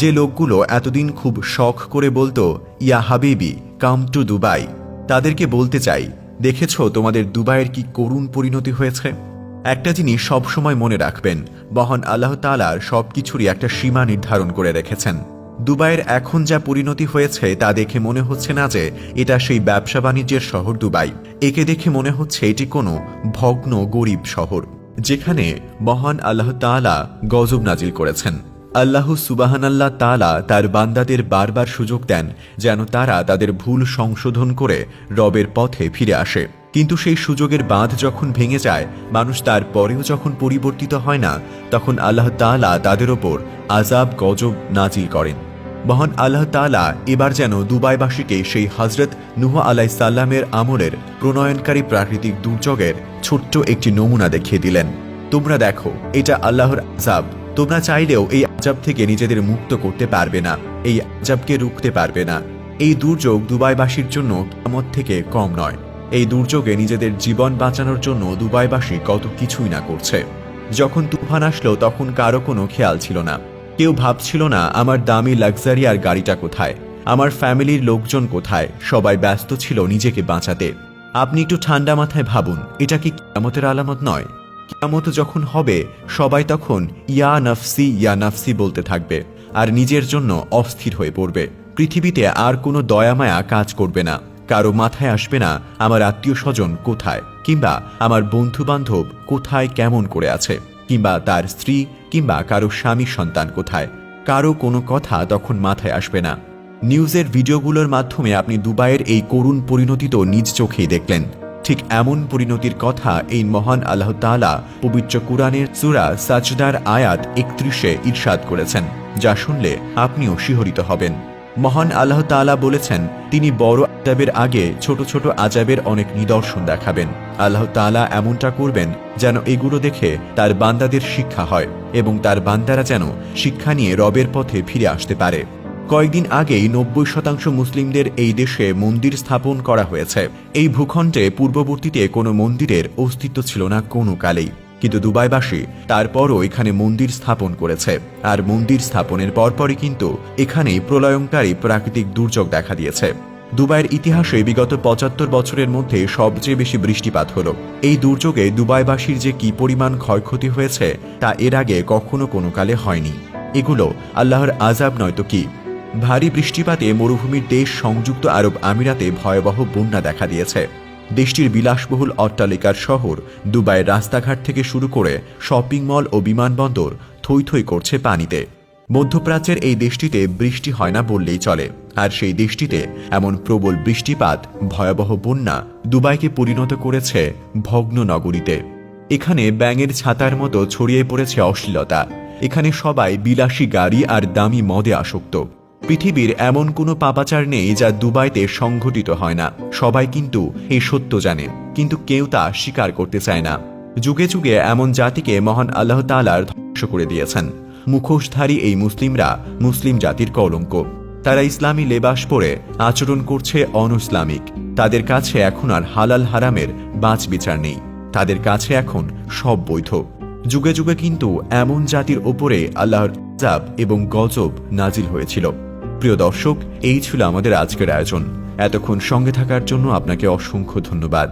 যে লোকগুলো এতদিন খুব শখ করে বলতো ইয়া হাবিবি কাম টু দুবাই, তাদেরকে বলতে চাই, দেখেছো তোমাদের দুবাইয়ের কি করুণ পরিণতি হয়েছে। একটা জিনিস সবসময় মনে রাখবেন, মহান আল্লাহ তাআলা সবকিছুরই একটা সীমা নির্ধারণ করে রেখেছেন। দুবাইয়ের এখন যা পরিণতি হয়েছে তা দেখে মনে হচ্ছে না যে এটা সেই ব্যবসা বাণিজ্যের শহর দুবাই। একে দেখে মনে হচ্ছে এটি কোনো ভগ্ন গরিব শহর, যেখানে মহান আল্লাহ তাআলা গজব নাজিল করেছেন। আল্লাহ সুবহানাল্লাহ তাআলা তার বান্দাদের বারবার সুযোগ দেন যেন তারা তাদের ভুল সংশোধন করে রবের পথে ফিরে আসে, কিন্তু সেই সুযোগের বাঁধ যখন ভেঙে যায়, মানুষ তারপরেও যখন পরিবর্তিত হয় না, তখন আল্লাহ তাআলা তাদের ওপর আযাব গজব নাজিল করেন। মহান আল্লাহ তাআলা এবার যেন দুবাইবাসীকে সেই হযরত নূহ আলাইহিস সালামের আমলের প্রণয়নকারী প্রাকৃতিক দুর্যোগের ছোট্ট একটি নমুনা দেখিয়ে দিলেন। তোমরা দেখো, এটা আল্লাহর আযাব। তোমরা চাইলেও এই আযাব থেকে নিজেদের মুক্ত করতে পারবে না, এই আযাবকে রুখতে পারবে না। এই দুর্যোগ দুবাইবাসীর জন্য কিয়ামত থেকে কম নয়। এই দুর্যোগে নিজেদের জীবন বাঁচানোর জন্য দুবাইবাসী কত কিছুই না করছে। যখন তুফান আসলো তখন কারো কোনো খেয়াল ছিল না। কেউ ভাবছিল না আমার দামি লাক্সারিয়ার গাড়িটা কোথায়, আমার ফ্যামিলির লোকজন কোথায়। সবাই ব্যস্ত ছিল নিজেকে বাঁচাতে। আপনি একটু ঠান্ডা মাথায় ভাবুন, এটা কি কিয়ামতের আলামত নয়? কিয়ামত যখন হবে, সবাই তখন ইয়া নাফসি বলতে থাকবে আর নিজের জন্য অস্থির হয়ে পড়বে। পৃথিবীতে আর কোনো দয়ামায়া কাজ করবে না। কারো মাথায় আসবে না আমার আত্মীয় স্বজন কোথায়, কিংবা আমার বন্ধু বান্ধব কোথায় কেমন করে আছে, কিংবা তার স্ত্রী কিংবা কারো স্বামী সন্তান কোথায়। কারো কোনো কথা তখন মাথায় আসবে না। নিউজের ভিডিওগুলোর মাধ্যমে আপনি দুবাইয়ের এই করুণ পরিণতি তো নিজ চোখেই দেখলেন। ঠিক এমন পরিণতির কথা এই মহান আল্লাহ তাআলা পবিত্র কুরআনের সূরা সাজদার আয়াত 31-এ ইরশাদ করেছেন, যা শুনলে আপনিও শিহরিত হবেন। মহান আল্লাহ তাআলা বলেছেন, তিনি বড় আযাবের আগে ছোট ছোট আযাবের অনেক নিদর্শন দেখাবেন। আল্লাহ তাআলা এমনটা করবেন যেন এগুলো দেখে তার বান্দাদের শিক্ষা হয় এবং তার বান্দারা যেন শিক্ষা নিয়ে রবের পথে ফিরে আসতে পারে। কয়েকদিন আগেই 90% মুসলিমদের এই দেশে মন্দির স্থাপন করা হয়েছে। এই ভূখণ্ডে পূর্ববর্তীতে কোনো মন্দিরের অস্তিত্ব ছিল না কোনো কালেই, কিন্তু দুবাইবাসী তারপরও এখানে মন্দির স্থাপন করেছে। আর মন্দির স্থাপনের পরপরই কিন্তু এখানেই প্রলয়ঙ্কারী প্রাকৃতিক দুর্যোগ দেখা দিয়েছে। দুবাইয়ের ইতিহাসে বিগত 75 বছরের মধ্যে সবচেয়ে বেশি বৃষ্টিপাত হলো। এই দুর্যোগে দুবাইবাসীর যে কি পরিমাণ ক্ষয়ক্ষতি হয়েছে তা এর আগে কখনো কোনো কালে হয়নি। এগুলো আল্লাহর আযাব নয়তো কি? ভারী বৃষ্টিপাতে মরুভূমির দেশ সংযুক্ত আরব আমিরাতে ভয়াবহ বন্যা দেখা দিয়েছে। দেশটির বিলাসবহুল অট্টালিকার শহর দুবাইয়ের রাস্তাঘাট থেকে শুরু করে শপিং মল ও বিমানবন্দর থই থই করছে পানিতে। মধ্যপ্রাচ্যের এই দেশটিতে বৃষ্টি হয় না বললেই চলে, আর সেই দেশটিতে এমন প্রবল বৃষ্টিপাত, ভয়াবহ বন্যা দুবাইকে পরিণত করেছে ভগ্ন নগরীতে। এখানে ব্যাঙের ছাতার মতো ছড়িয়ে পড়েছে অশ্লীলতা। এখানে সবাই বিলাসী গাড়ি আর দামি মদে আসক্ত। পৃথিবীর এমন কোনো পাপাচার নেই যা দুবাইতে সংঘটিত হয় না। সবাই কিন্তু এই সত্য জানে, কিন্তু কেউ তা স্বীকার করতে চায় না। যুগে যুগে এমন জাতিকে মহান আল্লাহ তাআলা ধ্বংস করে দিয়েছেন। মুখোশধারী এই মুসলিমরা মুসলিম জাতির কলঙ্ক। তারা ইসলামী লেবাস পরে আচরণ করছে অনইসলামিক। তাদের কাছে এখন আর হালাল হারামের বাঁচ বিচার নেই। তাদের কাছে এখন সব বৈধ। যুগে যুগে কিন্তু এমন জাতির ওপরে আল্লাহর আযাব এবং গজব নাজিল হয়েছিল। প্রিয় দর্শক, এই ছিল আমাদের আজকের আয়োজন। এতক্ষণ সঙ্গে থাকার জন্য আপনাকে অসংখ্য ধন্যবাদ।